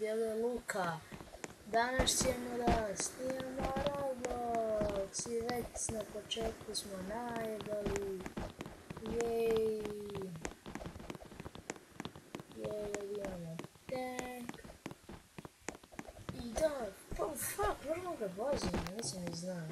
dodijeli Luka. Danas ćemo da snimamo Roblox i već na početku smo najbolji. Jej, imamo tank. I da, oh fuck, možemo ga voziti, nisam ni znao.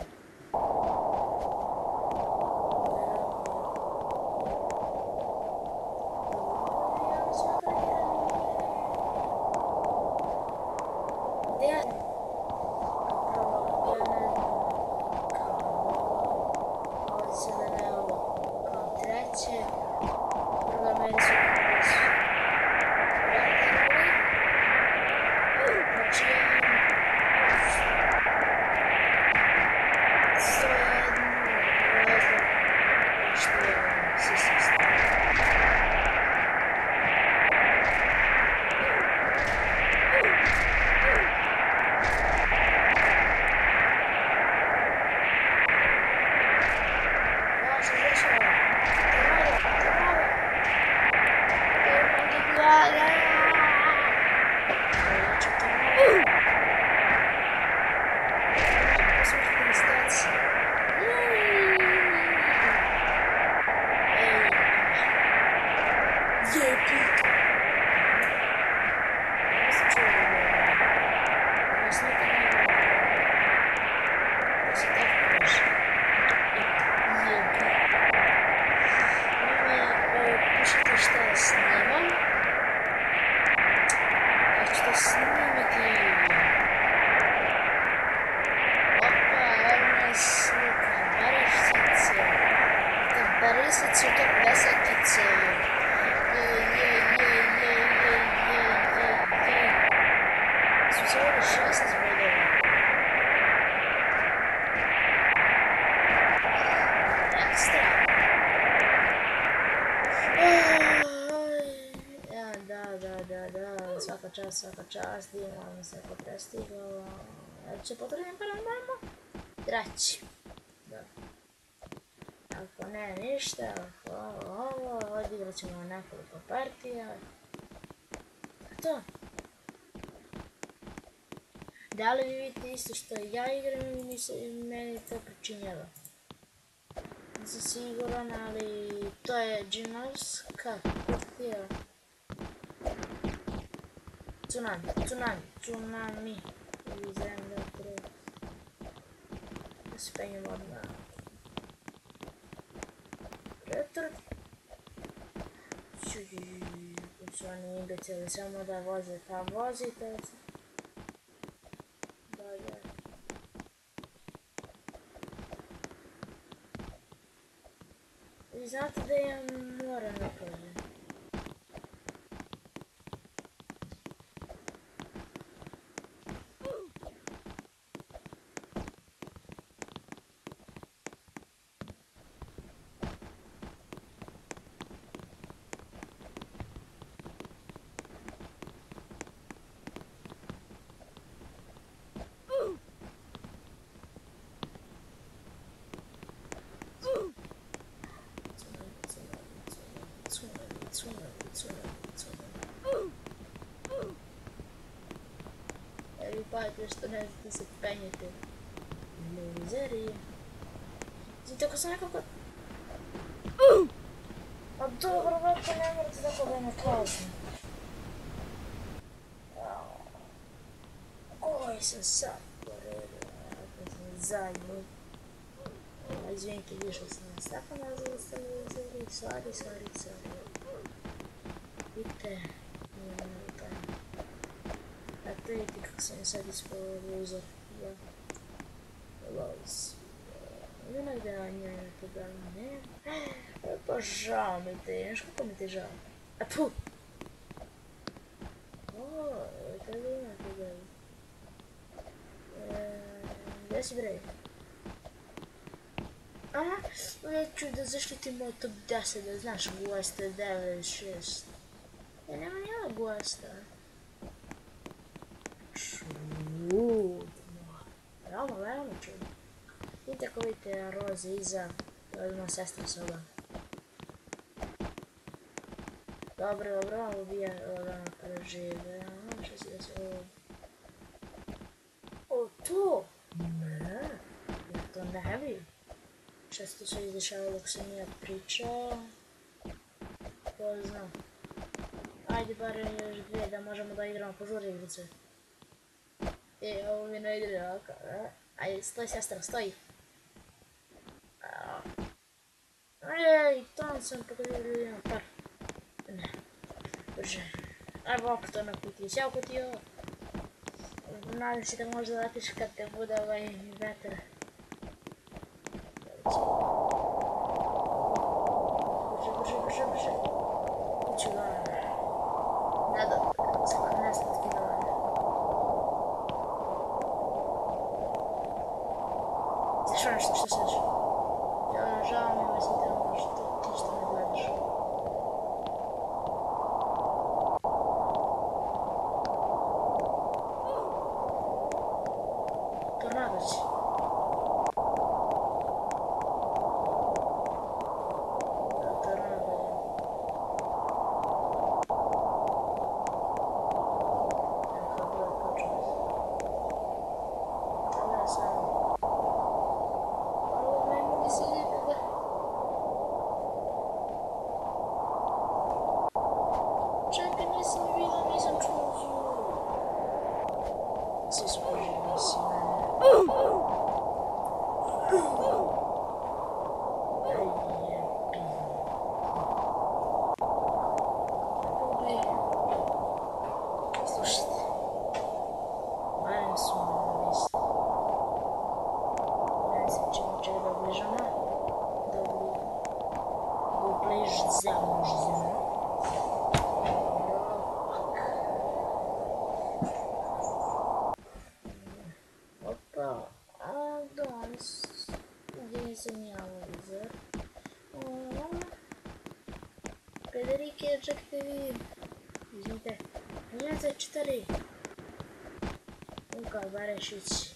Svaka čast, imamo se ko prestigao, će potrebno pa nam damo treći. Ako ne ništa, ovo, odigrat ćemo nekoliko partija. To. Da li vi vidite isto što ja igram ili meni to pričinjava? Nisam siguran, ali to je džinovska partija. Tsunami. Ili zemlja treba. Da se penjem odmah. Retro. Koji su oni imbecili, samo da voze, pa vozite. Dalje. Vi znate da ja moram napraviti. Evi pazite što ne znate se penjete. Luzeri. Znači tako sam nekako... A dobro, vrata, ne morate tako da ne klazim. Koji sam sad poredio, ako sam zadnji. Izvinite, išao sam na Stefana za luzeri, sorry. Vidite, eto vidite kako sam sad ispao loser. Nema gdje na njoj problem, ne? Pa žao mi te, znaš kako mi te žao? A puh! Kada ima problem? Gdje si bre? Aha, neću da zaštitimo top 10, da znaš Guesta 96. Nema nijela Guesta. Čudno. Veoma čudno. Vidite ako vidite roze iza, to je moja sestra soba. Dobro, ubija, prežive, što se desi, često se izdešava dok sam ja pričao. Ko zna. Ajde barem još 2 da možemo da igramo požuri igrice. Ovo mi ne ide ovako. Ajde, stoj sestra, stoj. Ej, tam sam pokazio ljudima par. Ne, brže. Ajde ovako to nakutio, sjao kutio. Nadam se da možda letiš kad te bude ovaj vetar. Brže. Uću gore. Ne slatki gore. Zašto nešto što seš? Žao mi vas i da ti što ne gledaš. Tornado će. Tornado je. Kako bude počeo se. Tada je sam. Ovo ne mogu se nikada. Čekaj, nisam vidio, nisam čuo zvuk. Svi su poželjni si mene. Slušajte, barem su me na listi. Ne znam čemu čega da obližamo. Da obližamo. Opa, a danas gdje sam ja vizor. Federike, čekajte vi. Izmite, idem za 4. Luka Barešić.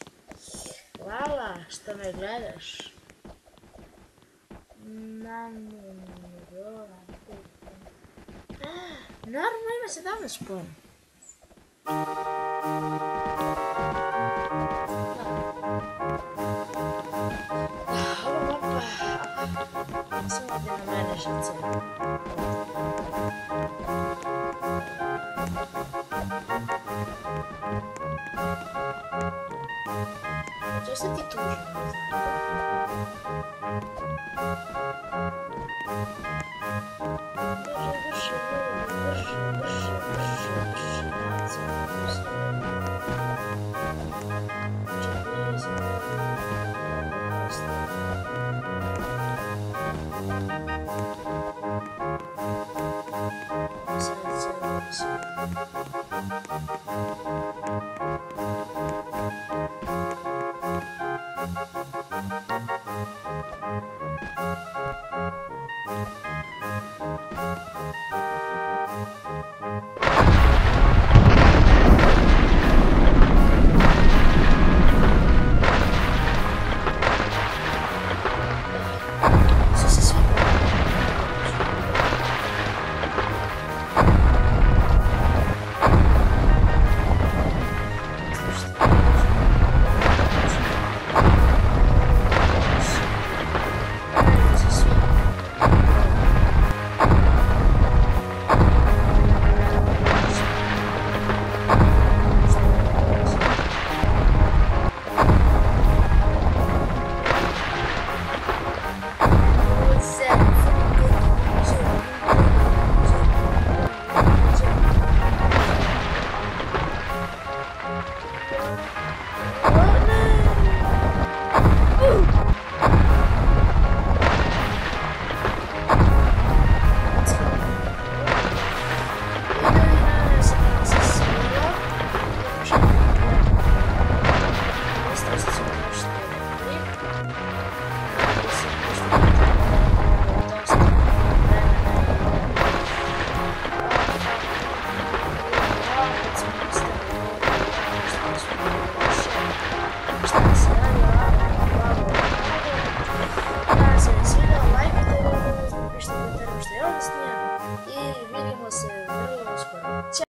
Hvala što me gledaš. Naravno ima 17 pojena. Ovo mapa. Samo ovdje na mene žice. Što se ti tužno, ne znam.